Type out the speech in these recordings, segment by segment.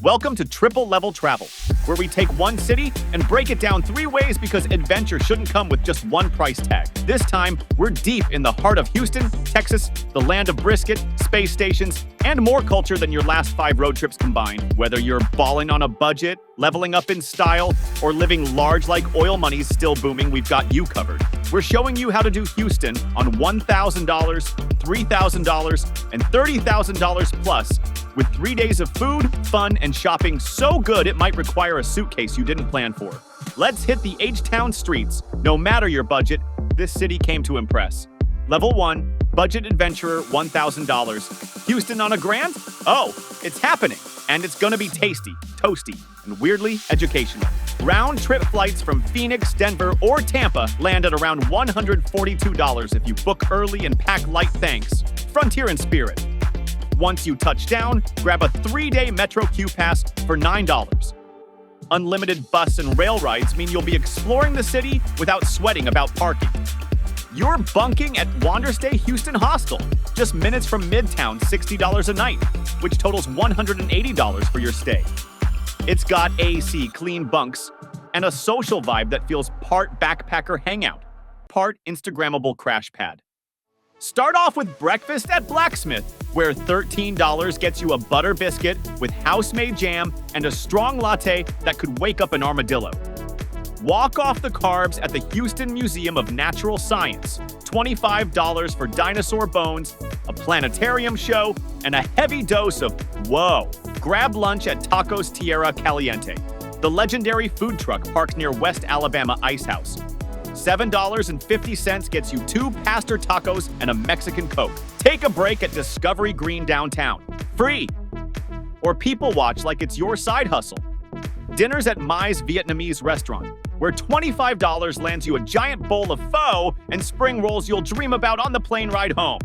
Welcome to Triple Level Travel, where we take one city and break it down 3 ways because adventure shouldn't come with just one price tag. This time, we're deep in the heart of Houston, Texas, the land of brisket, space stations, and more culture than your last 5 road trips combined. Whether you're balling on a budget, leveling up in style, or living large like oil money's still booming, we've got you covered. We're showing you how to do Houston on $1,000, $3,000, and $30,000 plus, with 3 days of food, fun, and shopping so good it might require a suitcase you didn't plan for. Let's hit the H-Town streets. No matter your budget, this city came to impress. Level 1, budget adventurer, $1,000. Houston on a grand? Oh, it's happening. And it's gonna be tasty, toasty, and weirdly educational. Round-trip flights from Phoenix, Denver, or Tampa land at around $142 if you book early and pack light. Thanks. Frontier in spirit. Once you touch down, grab a 3-day Metro Q pass for $9. Unlimited bus and rail rides mean you'll be exploring the city without sweating about parking. You're bunking at Wanderstay Houston Hostel, just minutes from Midtown, $60 a night, which totals $180 for your stay. It's got AC, clean bunks, and a social vibe that feels part backpacker hangout, part Instagrammable crash pad. Start off with breakfast at Blacksmith, where $13 gets you a butter biscuit with house-made jam and a strong latte that could wake up an armadillo. Walk off the carbs at the Houston Museum of Natural Science, $25 for dinosaur bones, a planetarium show, and a heavy dose of whoa. Grab lunch at Tacos Tierra Caliente, the legendary food truck parked near West Alabama Ice House. $7.50 gets you 2 Pastor tacos and a Mexican Coke. Take a break at Discovery Green downtown. Free! Or people watch like it's your side hustle. Dinner's at Mai's Vietnamese restaurant, where $25 lands you a giant bowl of pho and spring rolls you'll dream about on the plane ride home.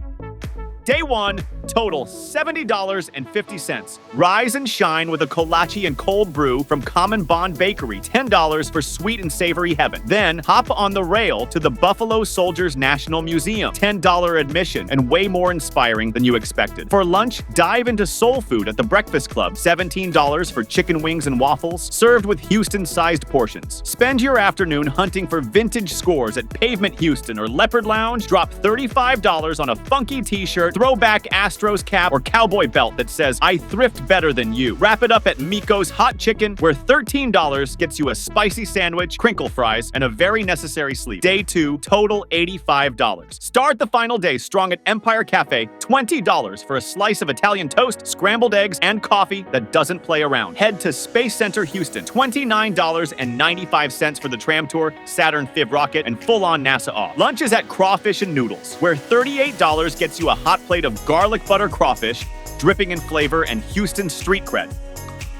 Day 1, total $70.50. Rise and shine with a kolache and cold brew from Common Bond Bakery, $10 for sweet and savory heaven. Then hop on the rail to the Buffalo Soldiers National Museum, $10 admission, and way more inspiring than you expected. For lunch, dive into soul food at the Breakfast Club, $17 for chicken wings and waffles, served with Houston-sized portions. Spend your afternoon hunting for vintage scores at Pavement Houston or Leopard Lounge. Drop $35 on a funky t-shirt, throwback Astros cap, or cowboy belt that says, "I thrift better than you." Wrap it up at Miko's Hot Chicken, where $13 gets you a spicy sandwich, crinkle fries, and a very necessary sleep. Day 2, total $85. Start the final day strong at Empire Cafe, $20 for a slice of Italian toast, scrambled eggs, and coffee that doesn't play around. Head to Space Center Houston, $29.95 for the tram tour, Saturn V rocket, and full-on NASA off. Lunch is at Crawfish and Noodles, where $38 gets you a hot plate of garlic butter crawfish, dripping in flavor and Houston street cred.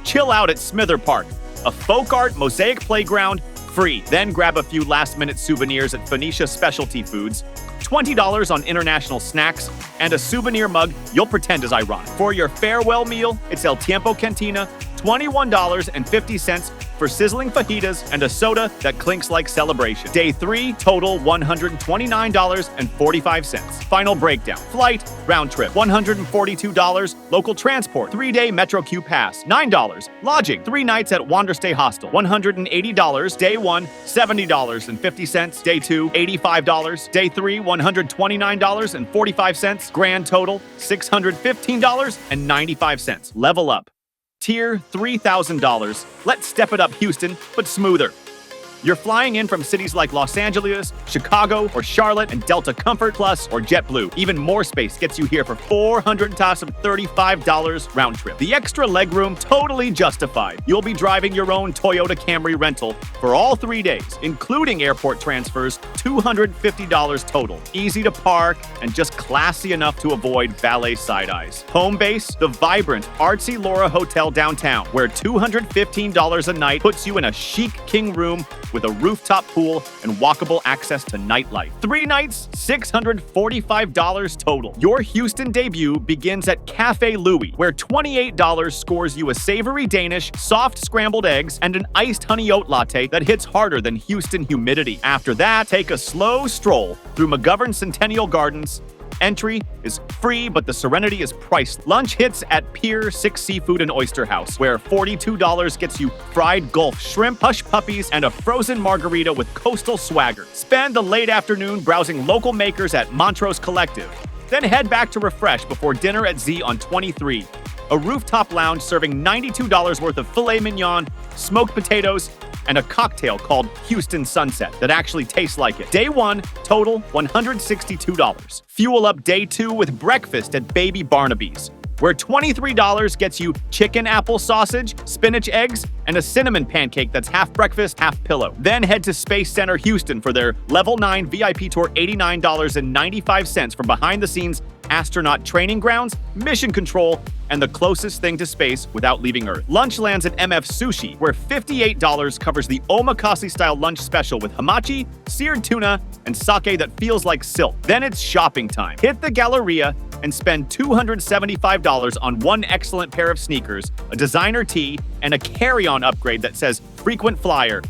Chill out at Smither Park, a folk art mosaic playground, free. Then grab a few last-minute souvenirs at Phoenicia Specialty Foods, $20 on international snacks, and a souvenir mug you'll pretend is ironic. For your farewell meal, it's El Tiempo Cantina, $21.50 for sizzling fajitas and a soda that clinks like celebration. Day 3, total $129.45. Final breakdown. Flight, round trip, $142. Local transport, 3-day Metro Q pass, $9. Lodging, 3 nights at Wanderstay Hostel, $180. Day 1, $70.50. Day 2, $85. Day 3, $129.45. Grand total, $615.95. Level up. Tier $3,000. Let's step it up, Houston, but smoother. You're flying in from cities like Los Angeles, Chicago, or Charlotte, and Delta Comfort Plus or JetBlue. Even more space gets you here for $435 round trip. The extra legroom, totally justified. You'll be driving your own Toyota Camry rental for all 3 days, including airport transfers, $250 total. Easy to park and just classy enough to avoid valet side eyes. Home base, the vibrant, artsy Laura Hotel downtown, where $215 a night puts you in a chic king room with a rooftop pool and walkable access to nightlife. 3 nights, $645 total. Your Houston debut begins at Cafe Louie, where $28 scores you a savory Danish, soft scrambled eggs, and an iced honey oat latte that hits harder than Houston humidity. After that, take a slow stroll through McGovern Centennial Gardens, Entry is free, but the Serenity is priced. Lunch hits at Pier 6 Seafood and Oyster House, where $42 gets you fried Gulf shrimp, hush puppies, and a frozen margarita with coastal swagger. Spend the late afternoon browsing local makers at Montrose Collective. Then head back to refresh before dinner at Z on 23. A rooftop lounge serving $92 worth of filet mignon, smoked potatoes, and a cocktail called Houston Sunset that actually tastes like it. Day 1, total $162. Fuel up day 2 with breakfast at Baby Barnaby's, where $23 gets you chicken apple sausage, spinach eggs, and a cinnamon pancake that's half breakfast, half pillow. Then head to Space Center Houston for their Level 9 VIP tour, $89.95 from behind-the-scenes astronaut training grounds, mission control, and the closest thing to space without leaving Earth. Lunch lands at MF Sushi, where $58 covers the omakase-style lunch special with hamachi, seared tuna, and sake that feels like silk. Then it's shopping time. Hit the Galleria and spend $275 on one excellent pair of sneakers, a designer tee, and a carry-on upgrade that says frequent flyer.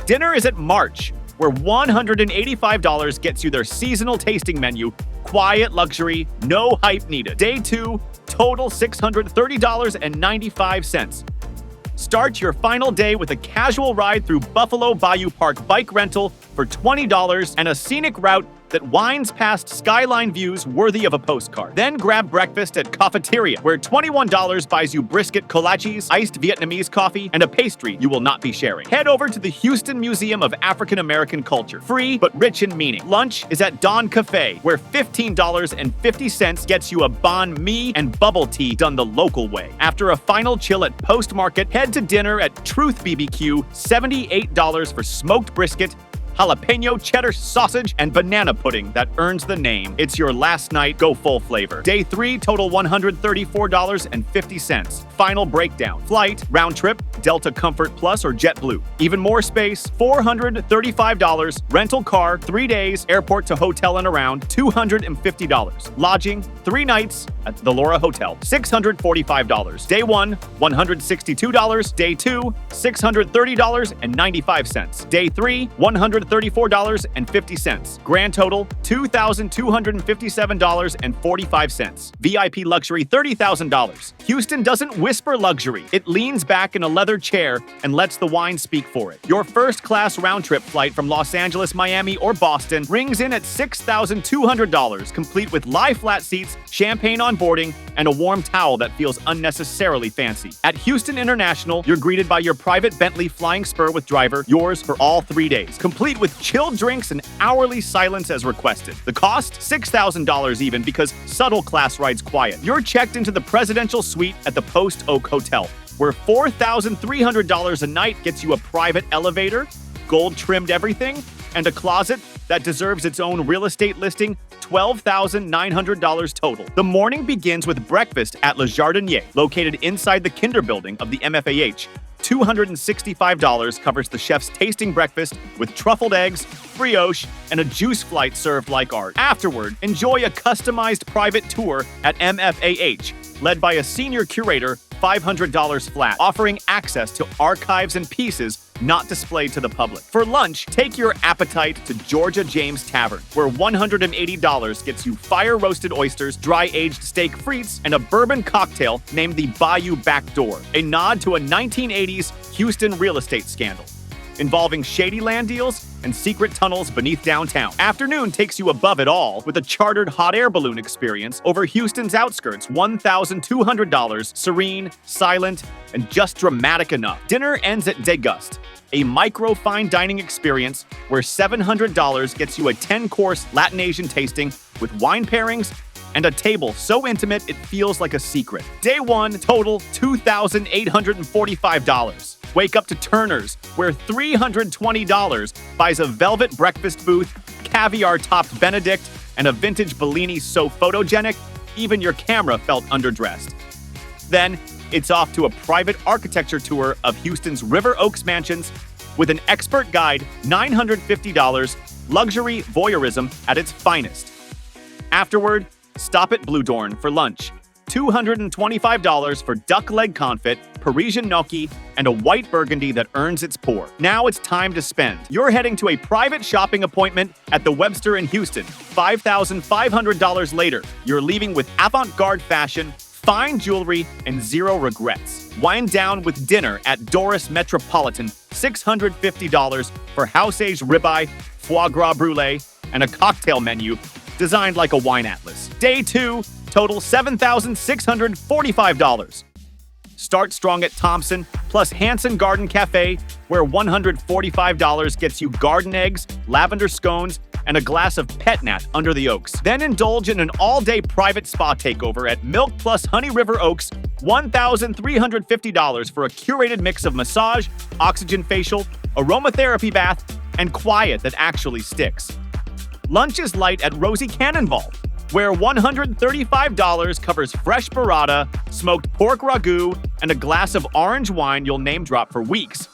Dinner is at March, where $185 gets you their seasonal tasting menu, quiet luxury, no hype needed. Day 2, total $630.95. Start your final day with a casual ride through Buffalo Bayou Park bike rental for $20 and a scenic route that winds past skyline views worthy of a postcard. Then grab breakfast at Cafeteria, where $21 buys you brisket kolaches, iced Vietnamese coffee, and a pastry you will not be sharing. Head over to the Houston Museum of African American Culture. Free, but rich in meaning. Lunch is at Dawn Cafe, where $15.50 gets you a banh mi and bubble tea done the local way. After a final chill at Post Market, head to dinner at Truth BBQ, $78 for smoked brisket, jalapeno cheddar sausage, and banana pudding that earns the name. It's your last night, go full flavor. Day 3, total $134.50. Final breakdown. Flight, round trip, Delta Comfort Plus or JetBlue. Even more space, $435. Rental car, 3 days, airport to hotel and around, $250. Lodging, 3 nights at the Laura Hotel, $645. Day 1, $162. Day 2, $630.95. Day 3, $134.50. Grand total, $2,257.45. VIP luxury, $30,000. Houston doesn't whisper luxury. It leans back in a leather chair and lets the wine speak for it. Your first-class round-trip flight from Los Angeles, Miami, or Boston rings in at $6,200, complete with lie-flat seats, champagne on boarding, and a warm towel that feels unnecessarily fancy. At Houston International, you're greeted by your private Bentley Flying Spur with driver, yours for all 3 days, complete with chilled drinks and hourly silence as requested. The cost? $6,000 even, because subtle class rides quiet. You're checked into the presidential suite at the Post Oak Hotel, where $4,300 a night gets you a private elevator, gold-trimmed everything, and a closet that deserves its own real estate listing, $12,900 total. The morning begins with breakfast at Le Jardinier, located inside the Kinder building of the MFAH. $265 covers the chef's tasting breakfast with truffled eggs, brioche, and a juice flight served like art. Afterward, enjoy a customized private tour at MFAH, led by a senior curator, $500 flat, offering access to archives and pieces not displayed to the public. For lunch, take your appetite to Georgia James Tavern, where $180 gets you fire-roasted oysters, dry-aged steak frites, and a bourbon cocktail named the Bayou Backdoor, a nod to a 1980s Houston real estate scandal involving shady land deals and secret tunnels beneath downtown. Afternoon takes you above it all with a chartered hot air balloon experience over Houston's outskirts, $1,200, serene, silent, and just dramatic enough. Dinner ends at Degust, a micro fine dining experience where $700 gets you a 10-course Latin Asian tasting with wine pairings and a table so intimate it feels like a secret. Day 1, total $2,845. Wake up to Turner's, where $320 buys a velvet breakfast booth, caviar-topped Benedict, and a vintage Bellini so photogenic, even your camera felt underdressed. Then, it's off to a private architecture tour of Houston's River Oaks mansions with an expert guide, $950, luxury voyeurism at its finest. Afterward, stop at Blue Dorn for lunch. $225 for duck leg confit, Parisian gnocchi, and a white burgundy that earns its pour. Now it's time to spend. You're heading to a private shopping appointment at the Webster in Houston. $5,500 later, you're leaving with avant-garde fashion, fine jewelry, and zero regrets. Wind down with dinner at Doris Metropolitan, $650 for house-aged ribeye, foie gras brulee, and a cocktail menu designed like a wine atlas. Day 2, total $7,645. Start strong at Thompson, plus Hanson Garden Cafe, where $145 gets you garden eggs, lavender scones, and a glass of pet nat under the oaks. Then indulge in an all-day private spa takeover at Milk plus Honey River Oaks, $1,350 for a curated mix of massage, oxygen facial, aromatherapy bath, and quiet that actually sticks. Lunch is light at Rosie Cannonball, where $135 covers fresh burrata, smoked pork ragu, and a glass of orange wine you'll name drop for weeks.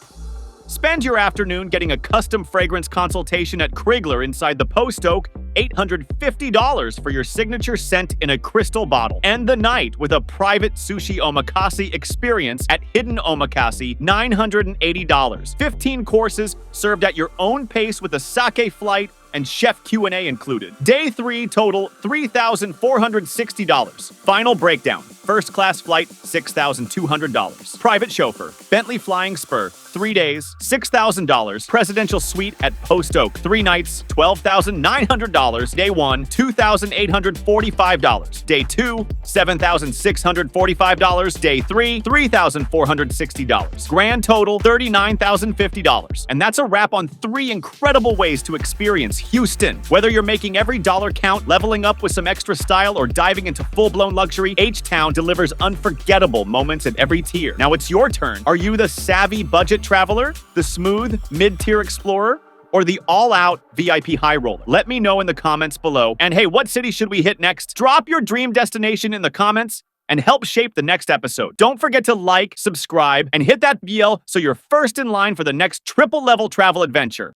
Spend your afternoon getting a custom fragrance consultation at Krigler inside the Post Oak, $850 for your signature scent in a crystal bottle. End the night with a private sushi omakase experience at Hidden Omakase, $980. 15 courses served at your own pace with a sake flight and chef Q&A included. Day 3 total $3,460. Final breakdown. First class flight $6,200. Private chauffeur, Bentley Flying Spur, 3 days, $6,000. Presidential suite at Post Oak, 3 nights, $12,900. Day 1, $2,845. Day 2, $7,645. Day 3, $3,460. Grand total $39,050. And that's a wrap on 3 incredible ways to experience Houston. Whether you're making every dollar count, leveling up with some extra style, or diving into full-blown luxury, H-Town delivers unforgettable moments at every tier. Now it's your turn. Are you the savvy budget traveler, the smooth mid-tier explorer, or the all-out VIP high roller? Let me know in the comments below. And hey, what city should we hit next? Drop your dream destination in the comments and help shape the next episode. Don't forget to like, subscribe, and hit that bell so you're first in line for the next triple-level travel adventure.